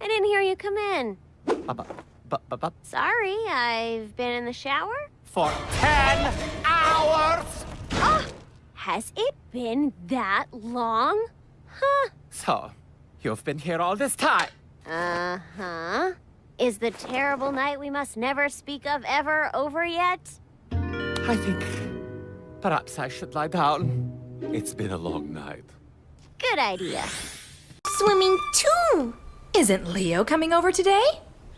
I didn't hear you come in. But Sorry, I've been in the shower. for 10 hours! Oh, has it been that long? Huh. So, you've been here all this time. Uh-huh. Is the terrible night we must never speak of ever over yet? I think perhaps I should lie down. It's been a long night. Good idea. Swimming too. Isn't Leo coming over today?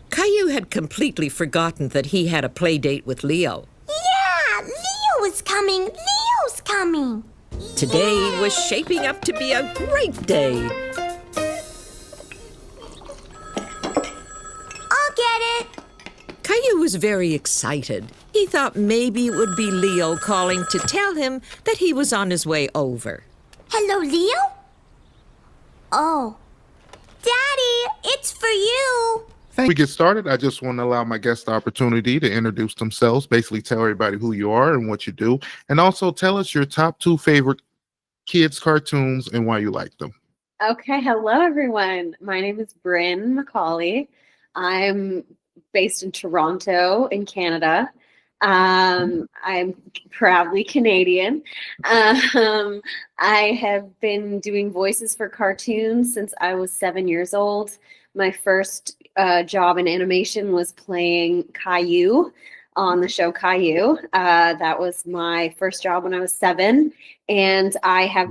Caillou had completely forgotten that he had a play date with Leo. Yeah, Leo is coming. Leo's coming. Today was shaping up to be a great day. I'll get it. Caillou was very excited. He thought maybe it would be Leo calling to tell him that he was on his way over. Hello, Leo? Oh. Daddy, it's for you. Before we get started, I just want to allow my guests the opportunity to introduce themselves, basically tell everybody who you are and what you do, and also tell us your top 2 favorite kids' cartoons and why you like them. Okay, hello everyone. My name is Bryn McAuley. I'm based in Toronto, in Canada. I'm proudly Canadian. I have been doing voices for cartoons since I was 7 years old. My first job in animation was playing Caillou on the show Caillou. That was my first job when I was 7. And I have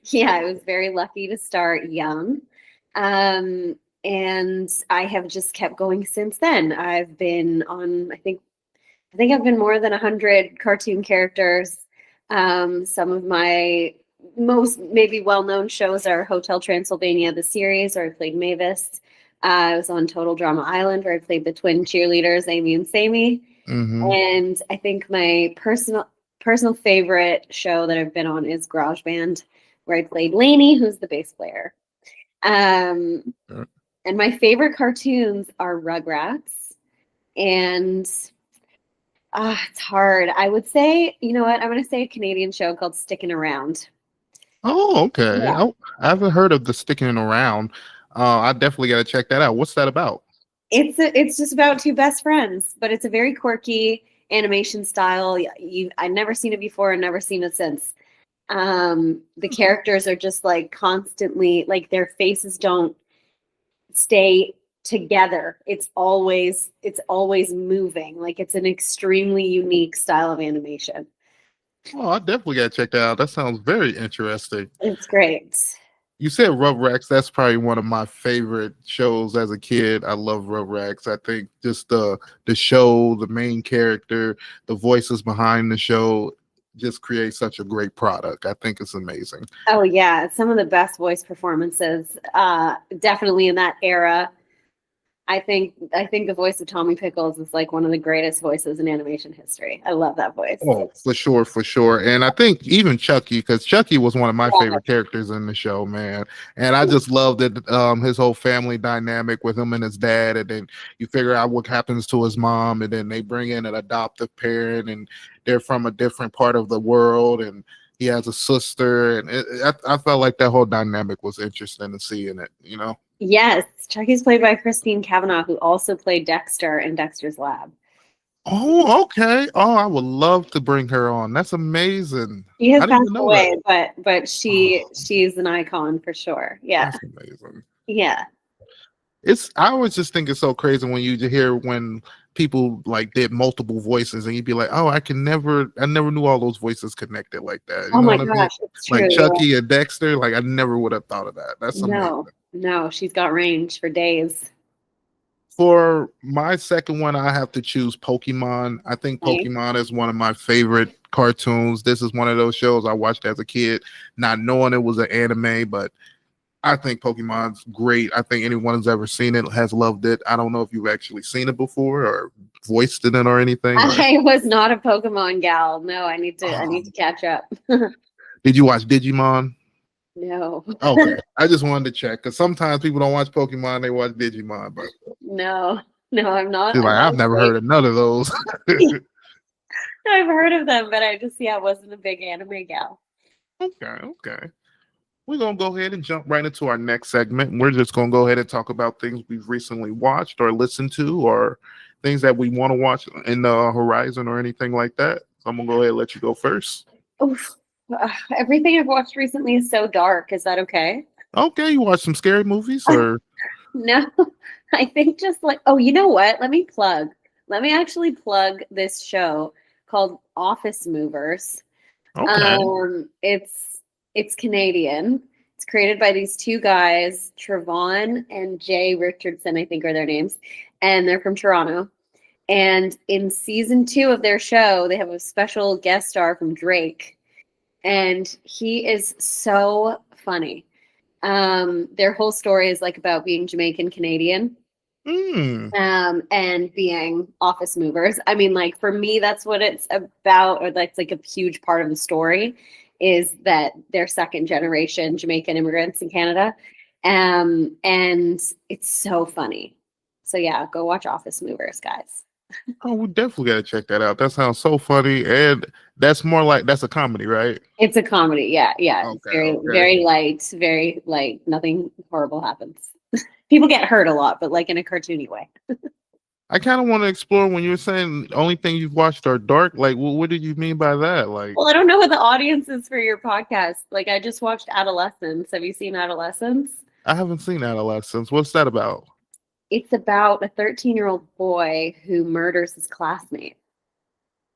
yeah, I was very lucky to start young. And I have just kept going since then. I've been on, I think I've been more than 100 cartoon characters. Some of my most maybe well-known shows are Hotel Transylvania, the series, where I played Mavis. I was on Total Drama Island, where I played the twin cheerleaders, Amy and Sammy. Mm-hmm. And I think my personal favorite show that I've been on is Garage Band, where I played Lainey, who's the bass player. And my favorite cartoons are Rugrats. And it's hard. I would say, you know what? I'm going to say a Canadian show called Stickin' Around. Oh, okay. Yeah. I haven't heard of the Sticking Around. I definitely got to check that out. What's that about? It's just about 2 best friends, but it's a very quirky animation style. I've never seen it before and never seen it since. The characters are just like constantly, like their faces don't stay together. It's always moving. Like it's an extremely unique style of animation. Oh, I definitely got to check that out. That sounds very interesting. It's great. You said Rugrats. That's probably one of my favorite shows as a kid. I love Rugrats. I think just the show, the main character, the voices behind the show just create such a great product. I think it's amazing. Oh yeah, some of the best voice performances, definitely in that era. I think the voice of Tommy Pickles is like one of the greatest voices in animation history. I love that voice. Oh, for sure. And I think even Chucky, because Chucky was one of my favorite characters in the show, man. And I just loved it, his whole family dynamic with him and his dad, and then you figure out what happens to his mom, and then they bring in an adoptive parent, and they're from a different part of the world, and he has a sister, and I felt like that whole dynamic was interesting to see in it, you know? Yes, Chucky's played by Christine Cavanaugh, who also played Dexter in Dexter's Lab. Oh, okay. Oh, I would love to bring her on. That's amazing. She has passed away, but she's an icon for sure. Yeah. That's amazing. Yeah. I always just think it's so crazy when you hear when people like did multiple voices and you'd be like, oh, I never knew all those voices connected like that. You oh know my what gosh, I mean? it's true. Like Chucky and Dexter, like I never would have thought of that. That's amazing. No, she's got range for days. For my second one, I have to choose Pokemon. I think Pokemon is one of my favorite cartoons. This is one of those shows I watched as a kid, not knowing it was an anime, but I think Pokemon's great. I think anyone who's ever seen it has loved it. I don't know if you've actually seen it before or voiced in it or anything. I was not a Pokemon gal. No, I need to catch up. Did you watch Digimon? No. Okay. I just wanted to check because sometimes people don't watch Pokemon, they watch Digimon. But no, I'm not. I've never heard of none of those. I've heard of them, but I wasn't a big anime gal. Okay. we're going to go ahead and jump right into our next segment. We're just going to go ahead and talk about things we've recently watched or listened to, or things that we want to watch in the horizon or anything like that. So I'm going to go ahead and let you go first. Oof. Everything I've watched recently is so dark. Is that okay? Okay, you watch some scary movies or? No, I think just like, oh, you know what? Let me actually plug this show called Office Movers. Okay. It's Canadian. It's created by these two guys, Trevon and Jay Richardson, I think are their names, and they're from Toronto. And in season 2 of their show, they have a special guest star from Drake, and he is so funny. Their whole story is like about being Jamaican Canadian. And being office movers. I mean, like, for me, that's what it's about, or that's like a huge part of the story, is that they're second generation Jamaican immigrants in Canada. And it's so funny. So yeah, go watch Office Movers, guys. Oh, we definitely got to check that out. That sounds so funny. And that's more like, that's a comedy, right? It's a comedy. Yeah. Okay, It's very light, nothing horrible happens. People get hurt a lot, but like in a cartoony way. I kind of want to explore when you were saying the only thing you've watched are dark. Like, what did you mean by that? Like, well, I don't know what the audience is for your podcast. Like, I just watched Adolescence. Have you seen Adolescence? I haven't seen Adolescence. What's that about? It's about a 13-year-old boy who murders his classmate.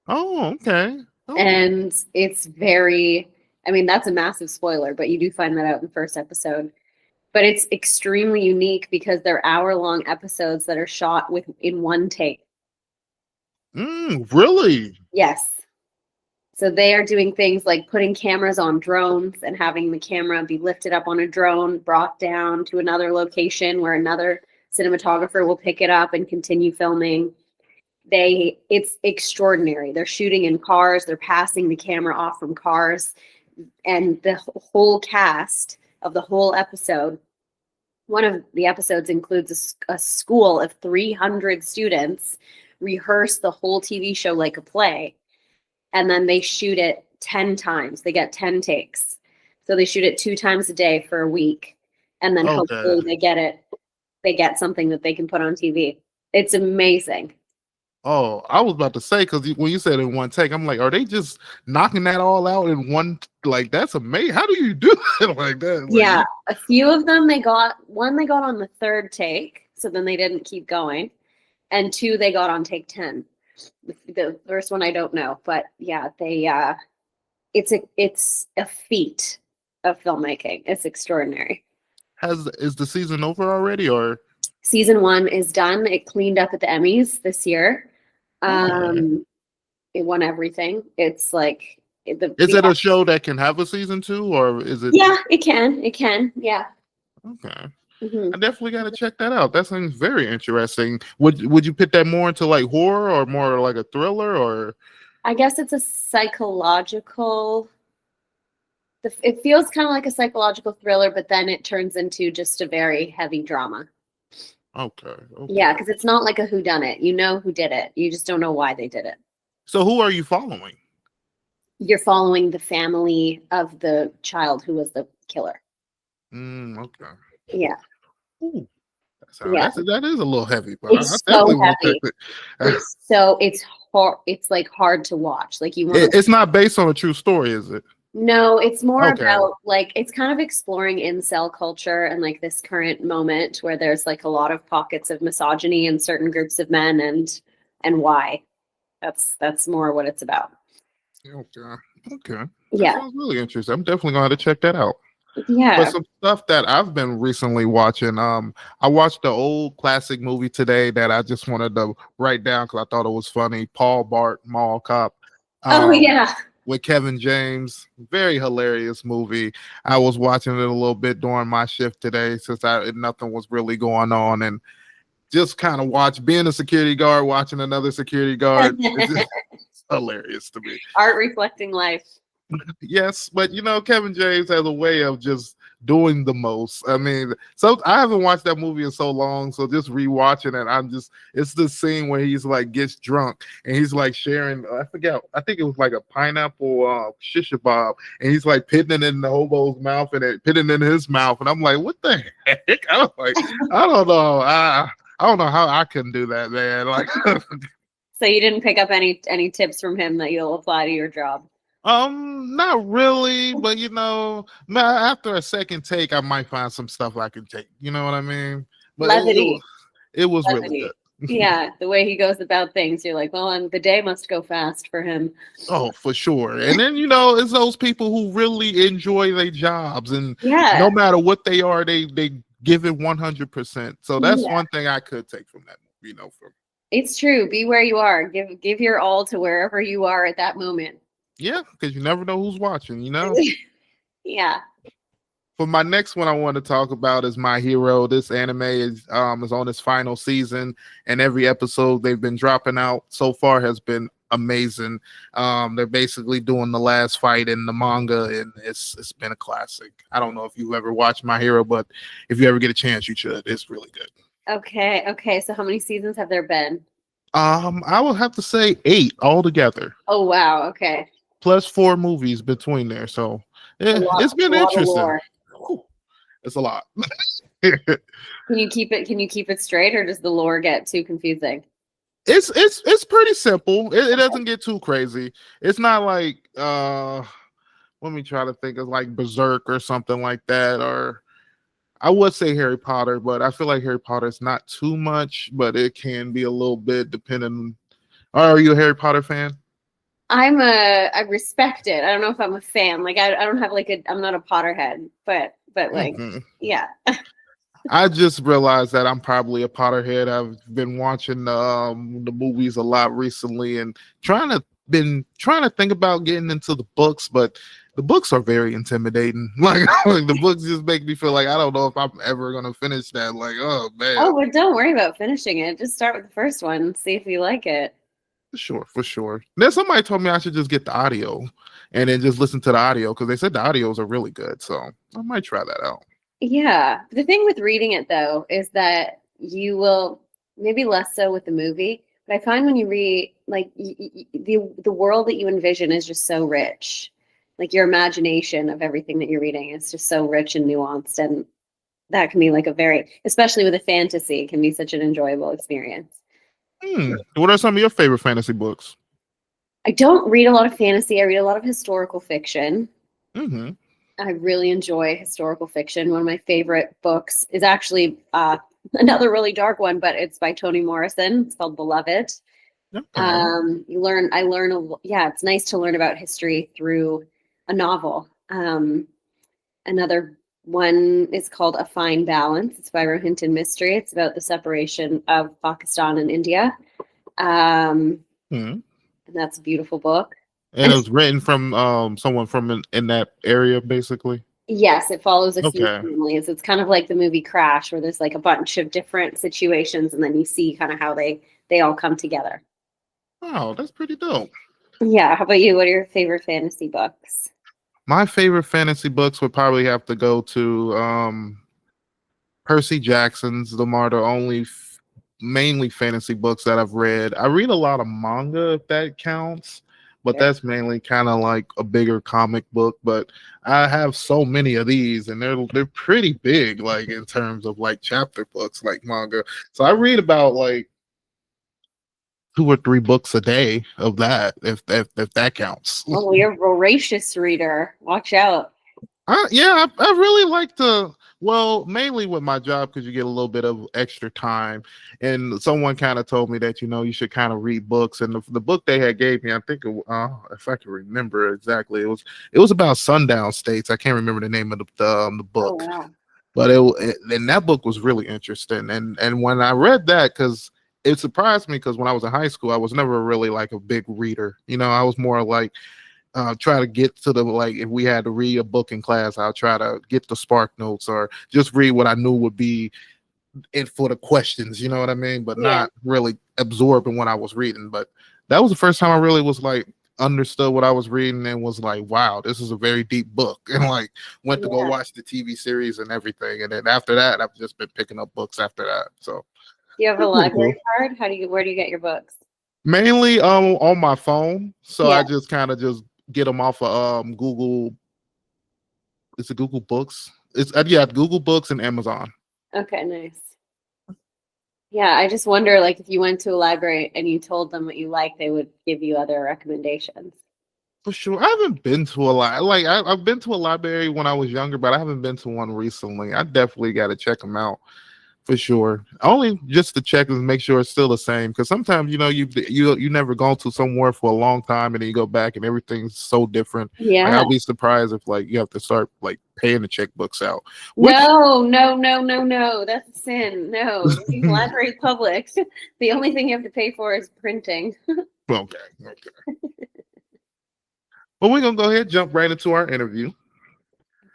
Oh, okay. Oh. And it's that's a massive spoiler, but you do find that out in the first episode. But it's extremely unique because they're hour-long episodes that are shot in one take. Really? Yes. So they are doing things like putting cameras on drones and having the camera be lifted up on a drone, brought down to another location where another cinematographer will pick it up and continue filming. It's extraordinary. They're shooting in cars. They're passing the camera off from cars. And the whole cast of the whole episode, one of the episodes includes a school of 300 students rehearse the whole TV show like a play, and then they shoot it 10 times. They get 10 takes, so they shoot it 2 times a day for a week, and then hopefully they get something that they can put on TV. It's amazing. Oh, I was about to say, because when you said in one take, I'm like, are they just knocking that all out in one? Like, that's amazing. How do you do it like that? Like, yeah, a few of them they got on the 3rd take, so then they didn't keep going, and 2 they got on take 10. The first one I don't know, but yeah, it's a feat of filmmaking. It's extraordinary. Is the season over already, or? Season 1 is done. It cleaned up at the Emmys this year. It won everything. It's like is it a show that can have a season 2, or is it? Yeah, it can. Yeah. Okay. Mm-hmm. I definitely got to check that out. That sounds very interesting. Would you put that more into like horror or more like a thriller, or? I guess it's a psychological. It feels kind of like a psychological thriller, but then it turns into just a very heavy drama. Okay. Yeah, because it's not like a whodunit. You know who did it. You just don't know why they did it. So who are you following? You're following the family of the child who was the killer. Okay. Yeah. Ooh. That is a little heavy, but it's so heavy. It's like hard to watch. Like it's not based on a true story, is it? No, it's more about like, it's kind of exploring incel culture and like this current moment where there's like a lot of pockets of misogyny in certain groups of men and why. That's more what it's about. Okay. Yeah. That sounds really interesting. I'm definitely going to check that out. Yeah. But some stuff that I've been recently watching. I watched the old classic movie today that I just wanted to write down because I thought it was funny. Paul Bart Mall Cop. Yeah. With Kevin James. Very hilarious movie. I was watching it a little bit during my shift today since nothing was really going on, and just kind of being a security guard, watching another security guard. It's hilarious to me. Art reflecting life. Yes, but Kevin James has a way of just doing the most. I mean, so I haven't watched that movie in so long, so just rewatching it, it's the scene where he's like gets drunk and he's like sharing, I forget, I think it was like a pineapple shish kebab, and he's like putting it in the hobo's mouth and putting it in his mouth, and I'm like, what the heck? I was like, I don't know, I don't know how I can do that, man. Like, So you didn't pick up any tips from him that you'll apply to your job? Not really, but after a second take, I might find some stuff I can take. You know what I mean? But Levity. It was Levity. really good. Yeah, the way he goes about things, you're like, well, and the day must go fast for him. Oh, for sure. And then it's those people who really enjoy their jobs, and no matter what they are, they give it 100%. So that's one thing I could take from that movie. It's true. Be where you are. Give your all to wherever you are at that moment. Yeah, because you never know who's watching, Yeah. For my next one I want to talk about is My Hero. This anime is on its final season, and every episode they've been dropping out so far has been amazing. They're basically doing the last fight in the manga, and it's been a classic. I don't know if you've ever watched My Hero, but if you ever get a chance, you should. It's really good. Okay. So how many seasons have there been? I would have to say 8 altogether. Oh wow. Okay. Plus 4 movies between there, so it's been interesting. It's a lot. Can you keep it straight, or does the lore get too confusing? It's pretty simple. It doesn't get too crazy. It's not like let me try to think of like Berserk or something like that, or I would say Harry Potter, but I feel like Harry Potter is not too much, but it can be a little bit depending. Are you a Harry Potter fan? I respect it. I don't know if I'm a fan. Like I don't have I'm not a Potterhead, but like yeah. I just realized that I'm probably a Potterhead. I've been watching the movies a lot recently and trying to think about getting into the books, but the books are very intimidating. Like the books just make me feel like I don't know if I'm ever gonna finish that. Like, oh man. Oh, but don't worry about finishing it. Just start with the first one and see if you like it. For sure. Then somebody told me I should just get the audio and then just listen to the audio because they said the audios are really good. So I might try that out. Yeah. The thing with reading it though is that you will maybe less so with the movie, but I find when you read, like the world that you envision is just so rich. Like your imagination of everything that you're reading is just so rich and nuanced, and that can be like especially with a fantasy, it can be such an enjoyable experience. What are some of your favorite fantasy books? I don't read a lot of fantasy. I read a lot of historical fiction. Mm-hmm. I really enjoy historical fiction. One of my favorite books is actually another really dark one, but it's by Toni Morrison. It's called Beloved. Okay. It's nice to learn about history through a novel. Another one is called A Fine Balance. It's by Rohinton Mystery. It's about the separation of Pakistan and India. And that's a beautiful book. And it was written from someone from in that area, basically? Yes, it follows a few families. It's kind of like the movie Crash, where there's like a bunch of different situations, and then you see kind of how they all come together. Oh, that's pretty dope. Yeah. How about you? What are your favorite fantasy books? My favorite fantasy books would probably have to go to Percy Jackson's. Them are the only mainly fantasy books that I've read. I read a lot of manga, if that counts, but that's mainly kind of like a bigger comic book. But I have so many of these, and they're pretty big, like in terms of like chapter books, like manga. So I read about like 2 or 3 books a day of that, if that counts. Oh, you're a voracious reader. Watch out. I really like to, mainly with my job, because you get a little bit of extra time. And someone kind of told me that, you should kind of read books. And the book they had gave me, I think, if I can remember exactly, it was about sundown states. I can't remember the name of the book. Oh, wow. But and that book was really interesting. And when I read that, because it surprised me, because when I was in high school, I was never really like a big reader. I was more like try to get to the, like, if we had to read a book in class, I'll try to get the spark notes or just read what I knew would be it for the questions, you know what I mean? But not really absorbing what I was reading. But that was the first time I really was like understood what I was reading and was like, wow, this is a very deep book, and like went to go watch the TV series and everything. And then after that, I've just been picking up books after that. So Do you have a library card? Where do you get your books? mainly on my phone. So I just kind of just get them off of Google. It's a Google Books. It's Google Books and Amazon. Okay, nice. Yeah, I just wonder, like, if you went to a library and you told them what you like, they would give you other recommendations. For sure. I haven't been to a lot. Like I've been to a library when I was younger, but I haven't been to one recently. I definitely got to check them out for sure. Only just to check and make sure it's still the same. Because sometimes you never gone to somewhere for a long time and then you go back and everything's so different. Yeah, like, I'll be surprised if like you have to start like paying the checkbooks out. No, that's a sin. No, library public. The only thing you have to pay for is printing. Okay. Well, we're gonna go ahead and jump right into our interview.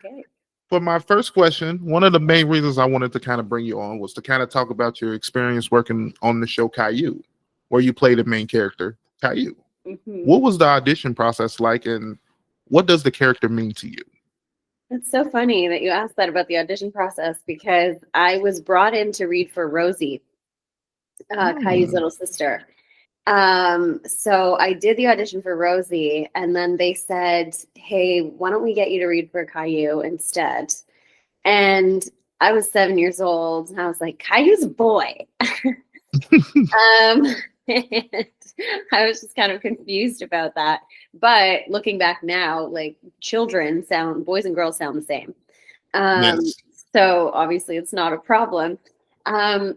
Okay. For my first question, one of the main reasons I wanted to kind of bring you on was to kind of talk about your experience working on the show Caillou, where you play the main character, Caillou. Mm-hmm. What was the audition process like, and what does the character mean to you? It's so funny that you asked that about the audition process, because I was brought in to read for Rosie, Caillou's little sister. So I did the audition for Rosie, and then they said, hey, why don't we get you to read for Caillou instead? And I was 7 years old, and I was like, Caillou's a boy. And I was just kind of confused about that. But looking back now, like, boys and girls sound the same. Yes. So obviously it's not a problem.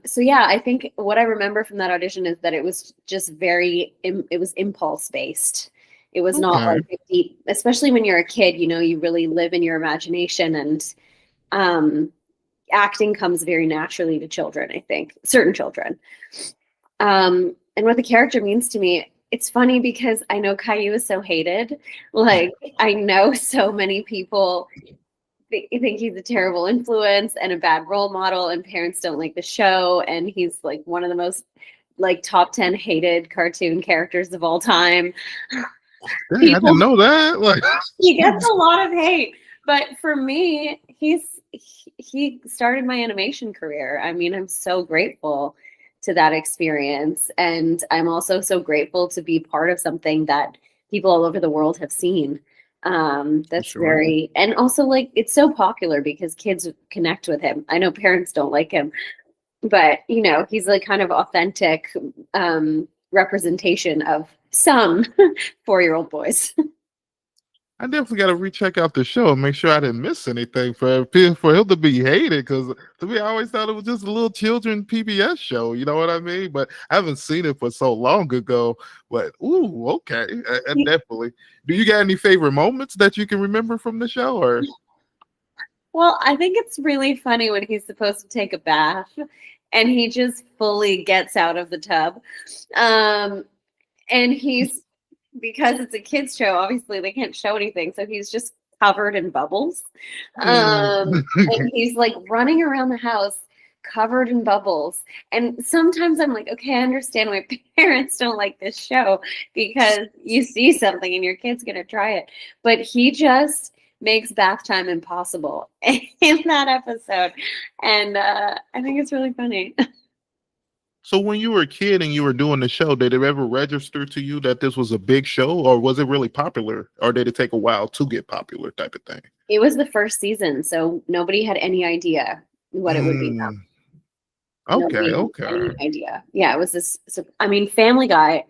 So yeah, I think what I remember from that audition is that it was just it was impulse based. It was not like deep, especially when you're a kid, you really live in your imagination, and acting comes very naturally to children, I think, certain children. And what the character means to me, it's funny because I know Caillou is so hated. Like, I know so many people think he's a terrible influence and a bad role model, and parents don't like the show, and he's like one of the most like top 10 hated cartoon characters of all time. Dang, I didn't know that. Like, he gets a lot of hate, but for me, he started my animation career. I mean, I'm so grateful to that experience, and I'm also so grateful to be part of something that people all over the world have seen. That's very, and also like it's so popular because kids connect with him. I know parents don't like him, but he's like kind of authentic representation of some 4-year-old boys. I definitely got to recheck out the show and make sure I didn't miss anything for him to be hated. Because to me, I always thought it was just a little children PBS show. You know what I mean? But I haven't seen it for so long ago. But ooh, okay, definitely. Do you got any favorite moments that you can remember from the show? Or Well, I think it's really funny when he's supposed to take a bath, and he just fully gets out of the tub, and he's. Because it's a kids show, obviously they can't show anything, so he's just covered in bubbles. And he's like running around the house covered in bubbles. And sometimes I'm like, okay, I understand why parents don't like this show, because you see something and your kid's gonna try it. But he just makes bath time impossible in that episode. And I think it's really funny. so when you were a kid and you were doing the show, did it ever register to you that this was a big show, or was it really popular, or did it take a while to get popular type of thing? It was the first season, so nobody had any idea what it would become. Okay. Any idea. Yeah, it was this. So, I mean, Family Guy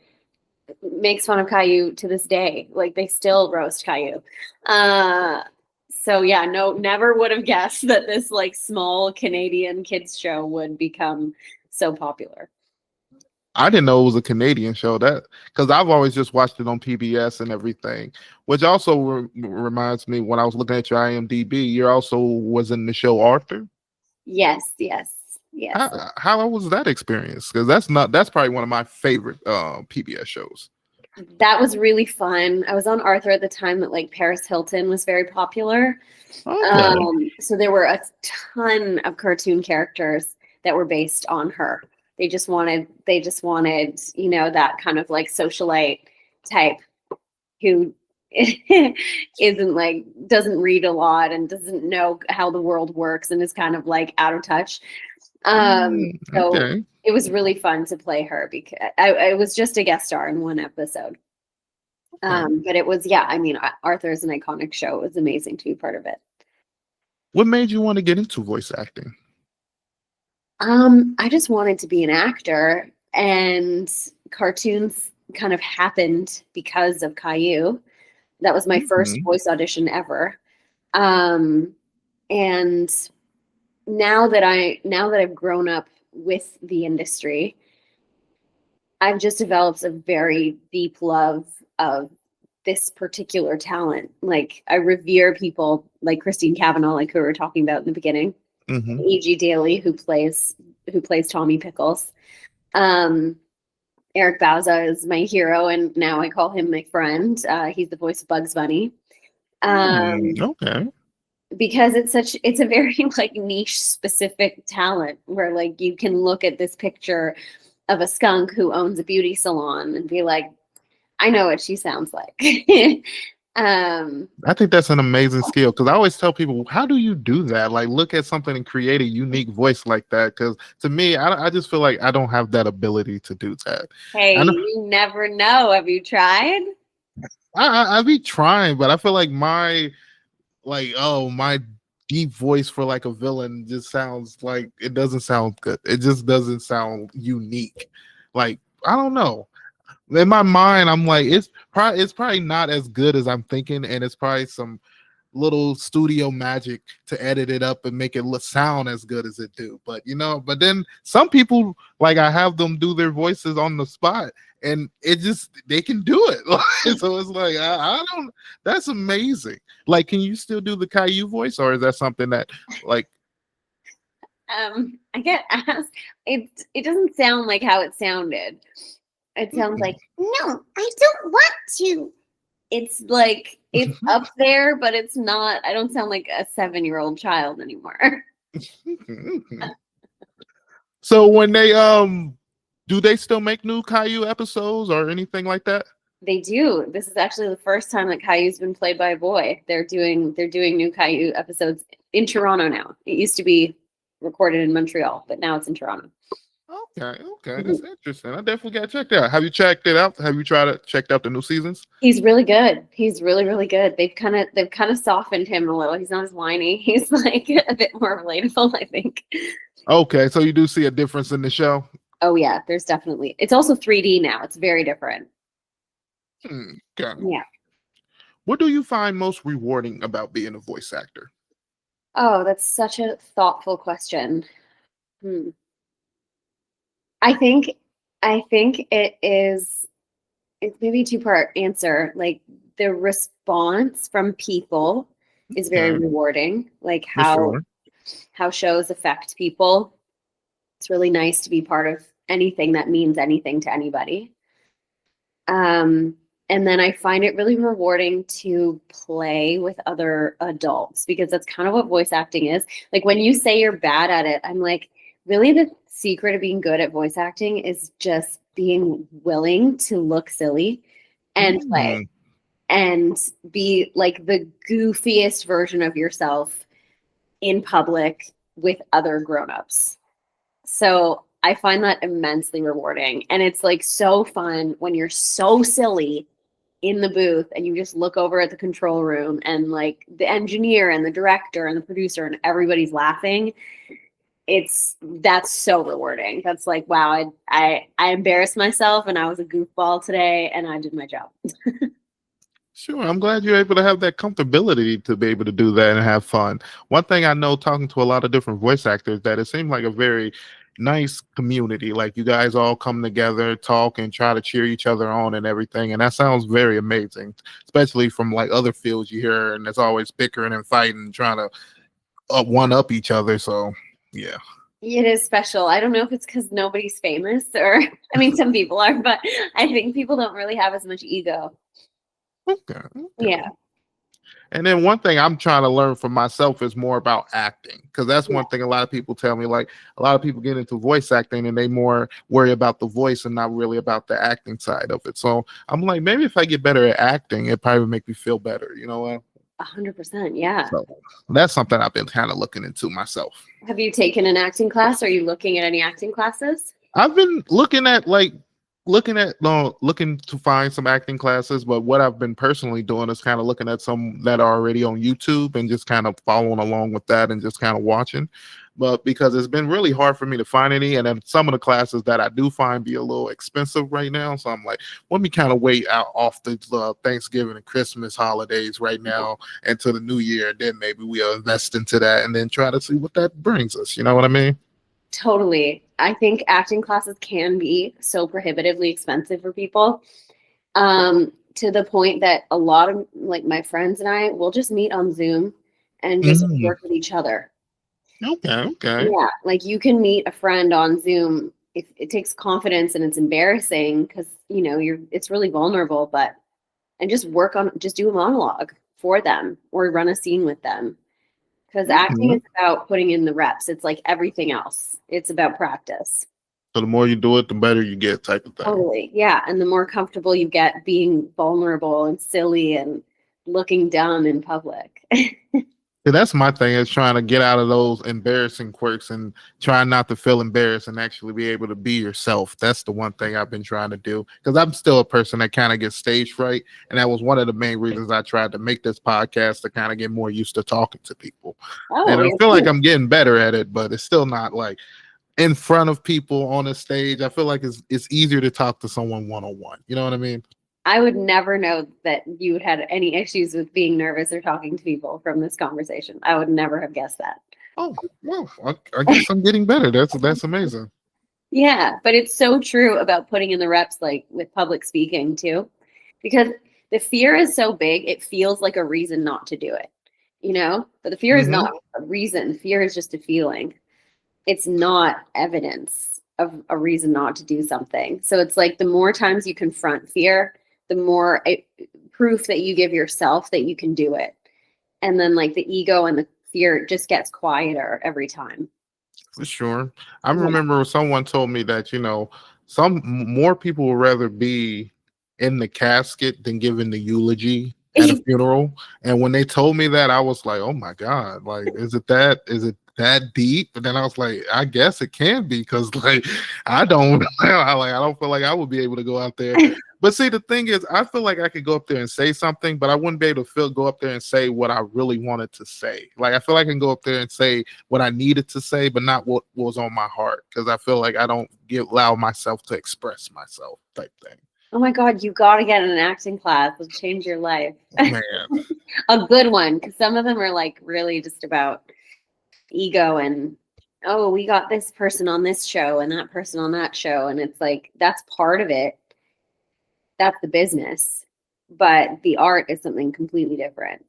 makes fun of Caillou to this day. Like, they still roast Caillou. So yeah, never would have guessed that this like small Canadian kids show would become so popular. I didn't know it was a Canadian show, that because I've always just watched it on PBS and everything, which also reminds me, when I was looking at your IMDb, you also was in the show Arthur. Yes. How was that experience? Because that's probably one of my favorite PBS shows. That was really fun. I was on Arthur at the time that like Paris Hilton was very popular. Okay. So there were a ton of cartoon characters that were based on her. They just wanted, that kind of like socialite type who isn't like doesn't read a lot and doesn't know how the world works and is kind of like out of touch. So Okay. it was really fun to play her because I was just a guest star in one episode. But it was, yeah, I mean, Arthur is an iconic show. It was amazing to be part of it. What made you want to get into voice acting? I just wanted to be an actor, and cartoons kind of happened because of Caillou. That was my first voice audition ever. And now that I've grown up with the industry, I've just developed a very deep love of this particular talent. Like, I revere people like Christine Cavanaugh, like who we were talking about in the beginning, E.G. Daly, who plays Tommy Pickles. Eric Bauza is my hero, and now I call him my friend. He's the voice of Bugs Bunny. Okay. Because it's a very like niche specific talent where like you can look at this picture of a skunk who owns a beauty salon and be like, I know what she sounds like. I think that's an amazing skill, because I always tell people, how do you do that? Like, look at something and create a unique voice like that. Because to me, I just feel like I don't have that ability to do that. Hey, you never know. Have you tried? I be trying, but I feel like my deep voice for like a villain just sounds like it doesn't sound good. It just doesn't sound unique. Like, I don't know. In my mind, I'm like, it's probably not as good as I'm thinking, and it's probably some little studio magic to edit it up and make it sound as good as it do. But but then some people, like, I have them do their voices on the spot, and they can do it. So it's like, I don't. That's amazing. Like, can you still do the Caillou voice, or is that something that like? I get asked. It doesn't sound like how it sounded. It sounds like, no, I don't want to. It's like, it's up there, but it's not. I don't sound like a 7-year-old child anymore. So when they do they still make new Caillou episodes or anything like that? They do. This is actually the first time that Caillou's been played by a boy. They're doing new Caillou episodes in Toronto now. It used to be recorded in Montreal, but now it's in Toronto. Okay, that's interesting. I definitely got to check that out. Have you checked it out? Have you checked out the new seasons? He's really good. He's really, really good. They've kind of softened him a little. He's not as whiny. He's like a bit more relatable, I think. Okay, so you do see a difference in the show? Oh yeah, there's definitely. It's also 3D now. It's very different. Okay. Yeah. What do you find most rewarding about being a voice actor? Oh, that's such a thoughtful question. I think it's maybe a 2-part answer. Like, the response from people is very rewarding. Like how shows affect people. It's really nice to be part of anything that means anything to anybody. And then I find it really rewarding to play with other adults, because that's kind of what voice acting is. Like, when you say you're bad at it, I'm like, really, the secret of being good at voice acting is just being willing to look silly and play and be like the goofiest version of yourself in public with other grown-ups. So I find that immensely rewarding. And it's like so fun when you're so silly in the booth and you just look over at the control room and like the engineer and the director and the producer and everybody's laughing. That's so rewarding. That's like, wow, I embarrassed myself and I was a goofball today and I did my job. Sure. I'm glad you're able to have that comfortability to be able to do that and have fun. One thing I know, talking to a lot of different voice actors, that it seems like a very nice community. Like, you guys all come together, talk, and try to cheer each other on and everything. And that sounds very amazing, especially from like other fields you hear, and there's always bickering and fighting, trying to one up each other. So yeah. It is special. I don't know if it's because nobody's famous, or I mean, some people are, but I think people don't really have as much ego. Okay. Yeah. And then one thing I'm trying to learn for myself is more about acting, because that's one thing a lot of people tell me. Like a lot of people get into voice acting and they more worry about the voice and not really about the acting side of it. So I'm like, maybe if I get better at acting, it probably would make me feel better. You know what? 100%. Yeah. So that's something I've been kind of looking into myself. Have you taken an acting class? Are you looking at any acting classes? I've been looking to find some acting classes, but what I've been personally doing is kind of looking at some that are already on YouTube and just kind of following along with that and just kind of watching. But because it's been really hard for me to find any, and then some of the classes that I do find be a little expensive right now, so I'm like, let me kind of wait out off the Thanksgiving and Christmas holidays right now until the new year, and then maybe we'll invest into that and then try to see what that brings us. You know what I mean? Totally. I think acting classes can be so prohibitively expensive for people, to the point that a lot of like my friends and I will just meet on Zoom and just work with each other. Okay. Yeah, like you can meet a friend on Zoom. If it takes confidence and it's embarrassing because it's really vulnerable, and just do a monologue for them or run a scene with them. Because acting is about putting in the reps. It's like everything else. It's about practice. So the more you do it, the better you get, type of thing. Totally. Yeah. And the more comfortable you get being vulnerable and silly and looking dumb in public. Yeah, that's my thing, is trying to get out of those embarrassing quirks and trying not to feel embarrassed and actually be able to be yourself. That's the one thing I've been trying to do, because I'm still a person that kind of gets stage fright. And that was one of the main reasons I tried to make this podcast, to kind of get more used to talking to people. And I feel like I'm getting better at it, but it's still not like in front of people on a stage. I feel like it's easier to talk to someone one-on-one. You know what I mean? I would never know that you would had any issues with being nervous or talking to people from this conversation. I would never have guessed that. Oh, well, I guess I'm getting better. That's amazing. Yeah, but it's so true about putting in the reps, like with public speaking too, because the fear is so big, it feels like a reason not to do it, But the fear is not a reason. Fear is just a feeling. It's not evidence of a reason not to do something. So it's like the more times you confront fear, the more proof that you give yourself that you can do it. And then like the ego and the fear just gets quieter every time. For sure. I remember someone told me that, some more people would rather be in the casket than giving the eulogy at a funeral. And when they told me that, I was like, oh my God, like, is it that deep? But then I was like, I guess it can be, because like I don't feel like I would be able to go out there. But see, the thing is, I feel like I could go up there and say something, but I wouldn't be able to go up there and say what I really wanted to say. Like I feel like I can go up there and say what I needed to say, but not what was on my heart, because I feel like I don't allow myself to express myself, type thing. Oh my God, you got to get in an acting class. It'll change your life. Man. A good one, because some of them are like really just about ego and, oh, we got this person on this show and that person on that show. And it's like, that's part of it. That's the business. But the art is something completely different.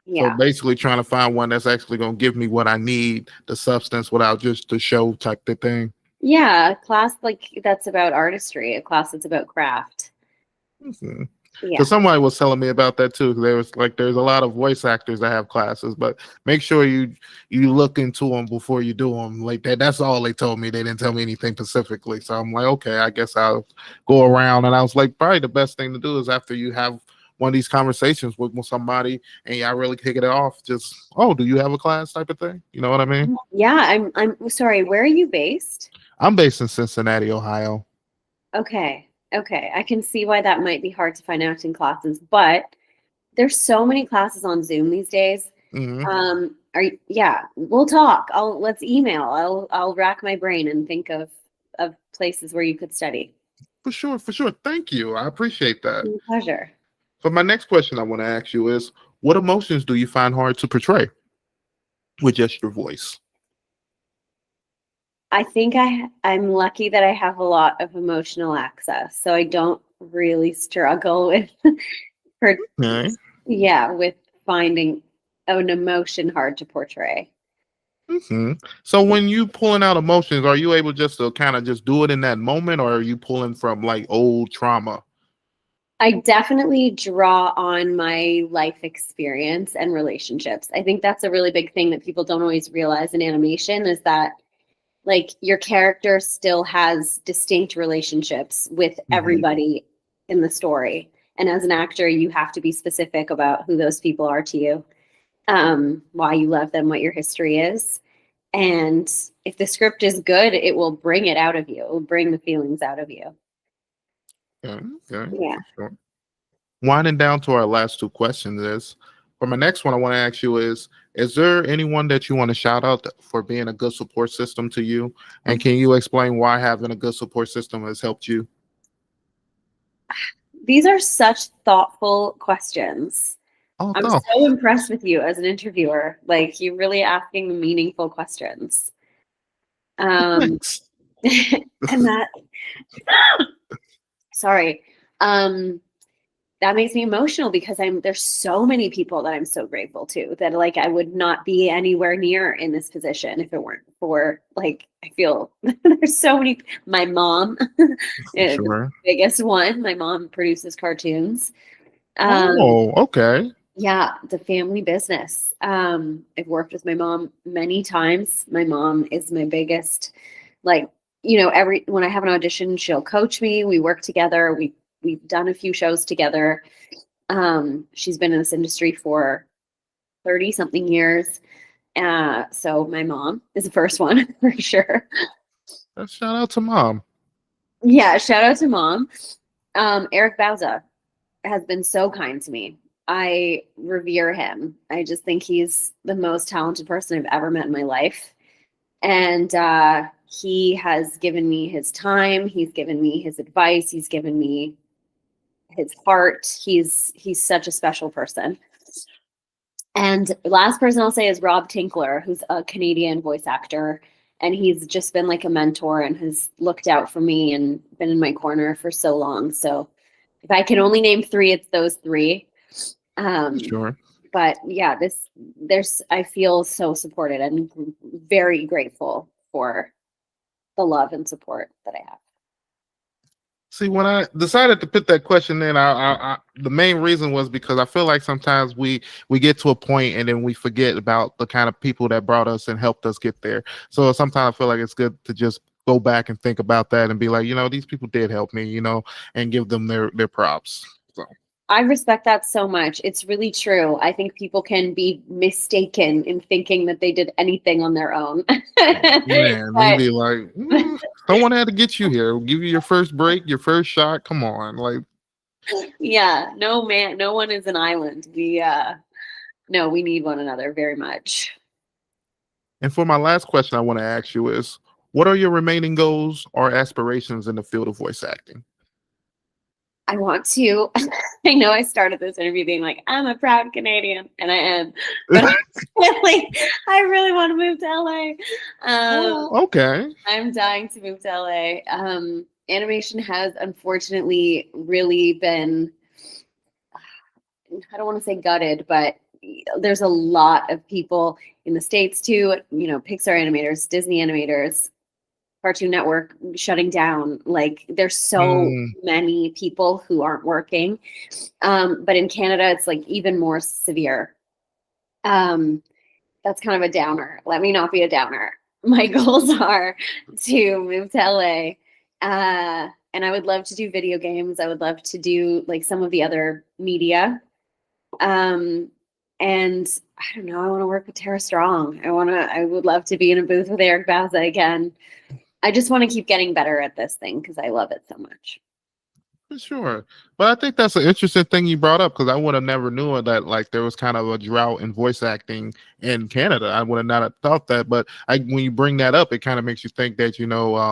Yeah. So basically trying to find one that's actually going to give me what I need, the substance, without just the show type of thing. Yeah, a class like that's about artistry, a class that's about craft. Yeah. So somebody was telling me about that too. There's a lot of voice actors that have classes, but make sure you look into them before you do them. Like that. That's all they told me. They didn't tell me anything specifically. So I'm like, okay, I guess I'll go around. And I was like, probably the best thing to do is after you have one of these conversations with somebody and y'all really kick it off, just, oh, do you have a class type of thing? You know what I mean? Yeah. I'm sorry. Where are you based? I'm based in Cincinnati, Ohio. Okay. I can see why that might be hard to find acting classes, but there's so many classes on Zoom these days. We'll talk. Let's email. I'll rack my brain and think of places where you could study. For sure. Thank you. I appreciate that. My pleasure. But my next question I want to ask you is, what emotions do you find hard to portray with just your voice? I think I'm lucky that I have a lot of emotional access, so I don't really struggle with with finding an emotion hard to portray. So when you pulling out emotions, are you able just to kind of just do it in that moment, or are you pulling from like old trauma? I definitely draw on my life experience and relationships. I think that's a really big thing that people don't always realize in animation is that like your character still has distinct relationships with everybody in the story. And as an actor, you have to be specific about who those people are to you, why you love them, what your history is. And if the script is good, it will bring it out of you. It will bring the feelings out of you. Okay. Yeah. Sure. Winding down to our last two questions is, for my next one, I want to ask you is there anyone that you want to shout out for being a good support system to you? And can you explain why having a good support system has helped you? These are such thoughtful questions. Oh, I'm so impressed with you as an interviewer. Like you're really asking meaningful questions. Thanks. And that sorry. That makes me emotional because there's so many people that I'm so grateful to that like I would not be anywhere near in this position if it weren't for like I feel there's so many. My mom is the biggest one. My mom produces cartoons. Okay. Yeah, the family business. I've worked with my mom many times. My mom is my biggest, like, when I have an audition, she'll coach me. We work together. We've done a few shows together. She's been in this industry for 30 something years. So my mom is the first one for sure. Shout out to mom. Yeah, shout out to mom. Eric Bauza has been so kind to me. I revere him. I just think he's the most talented person I've ever met in my life. And he has given me his time. He's given me his advice. He's given me his heart. He's such a special person. And the last person I'll say is Rob Tinkler, who's a Canadian voice actor. And he's just been like a mentor and has looked out for me and been in my corner for so long. So if I can only name three, it's those three. Sure. But yeah, I feel so supported and very grateful for the love and support that I have. See, when I decided to put that question in, I the main reason was because I feel like sometimes we get to a point and then we forget about the kind of people that brought us and helped us get there. So sometimes I feel like it's good to just go back and think about that and be like, these people did help me, and give them their props. So I respect that so much. It's really true. I think people can be mistaken in thinking that they did anything on their own. Man, maybe like someone had to get you here, give you your first break, your first shot. Come on, like. Yeah, no one is an island. We need one another very much. And for my last question, I want to ask you is, what are your remaining goals or aspirations in the field of voice acting? I want to. I know I started this interview being like, I'm a proud Canadian, and I am. But I really want to move to LA. Okay. I'm dying to move to LA. Animation has unfortunately really been, I don't want to say gutted, but there's a lot of people in the States too, Pixar animators, Disney animators, Cartoon Network shutting down. Like there's so many people who aren't working. But in Canada, it's like even more severe. That's kind of a downer. Let me not be a downer. My goals are to move to LA. And I would love to do video games. I would love to do like some of the other media. And I don't know, I want to work with Tara Strong. I would love to be in a booth with Eric Bauza again. I just want to keep getting better at this thing because I love it so much. For sure. But I think that's an interesting thing you brought up because I would have never knew that like there was kind of a drought in voice acting in Canada. I would have not thought that. But when you bring that up, it kind of makes you think that, a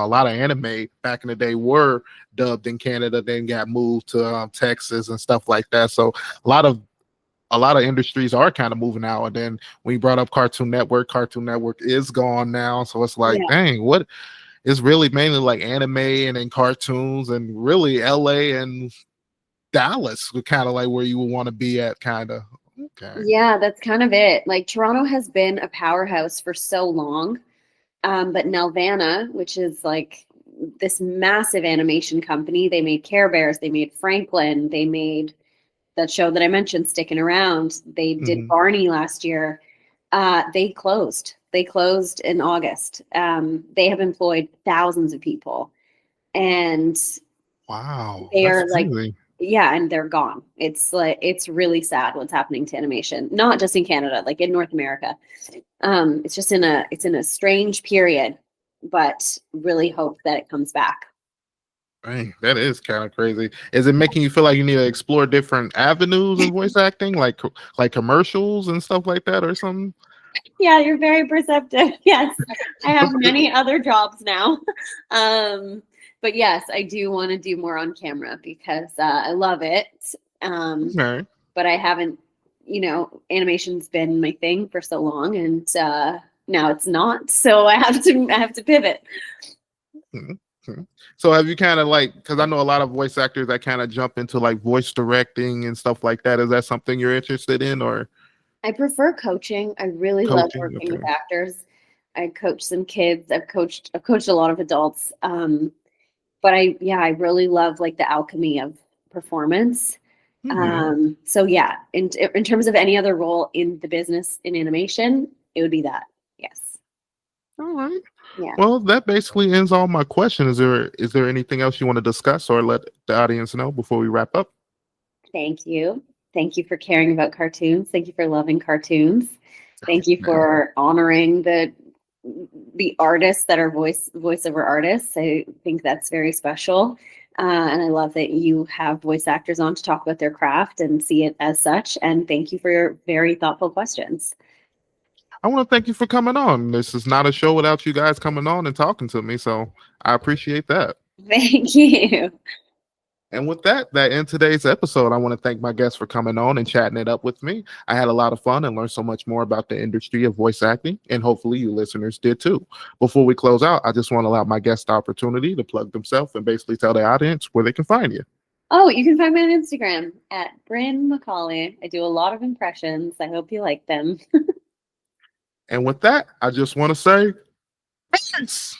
lot of anime back in the day were dubbed in Canada, then got moved to Texas and stuff like that. So a lot of industries are kind of moving out. And then when you brought up Cartoon Network is gone now. So it's like, dang, what? It's really mainly like anime and then cartoons and really LA and Dallas were kind of like where you would want to be at, kind of. Okay. Yeah, that's kind of it. Like Toronto has been a powerhouse for so long. But Nelvana, which is like this massive animation company. They made Care Bears, they made Franklin, they made that show that I mentioned, Sticking Around. They did Barney last year. They closed. They closed in August. They have employed thousands of people, and wow, they that's are like, crazy. yeah, and they're gone. It's like, it's really sad what's happening to animation, not just in Canada, like in North America. It's just in a strange period, but really hope that it comes back. Dang, that is kind of crazy. Is it making you feel like you need to explore different avenues in voice acting, like commercials and stuff like that, or something? Yeah, you're very perceptive. Yes, I have many other jobs now. But yes, I do want to do more on camera because I love it. Okay. But I haven't, animation's been my thing for so long, and now it's not. So I have to pivot. Mm-hmm. So have you kind of like, because I know a lot of voice actors that kind of jump into like voice directing and stuff like that. Is that something you're interested in, or? I prefer coaching. I really love working with actors. I coach some kids. I've coached a lot of adults. But I really love like the alchemy of performance. So yeah, in terms of any other role in the business in animation, it would be that. Yes. All right. Yeah. Well, that basically ends all my questions. Is there anything else you want to discuss or let the audience know before we wrap up? Thank you. Thank you for caring about cartoons. Thank you for loving cartoons. Thank you for honoring the artists that are voiceover artists. I think that's very special. And I love that you have voice actors on to talk about their craft and see it as such. And thank you for your very thoughtful questions. I want to thank you for coming on. This is not a show without you guys coming on and talking to me. So I appreciate that. Thank you. And with that ends today's episode. I want to thank my guests for coming on and chatting it up with me. I had a lot of fun and learned so much more about the industry of voice acting, and hopefully you listeners did too. Before we close out, I just want to allow my guests the opportunity to plug themselves and basically tell the audience where they can find you. Oh, you can find me on Instagram at Bryn McAuley. I do a lot of impressions. I hope you like them. And with that, I just want to say, peace.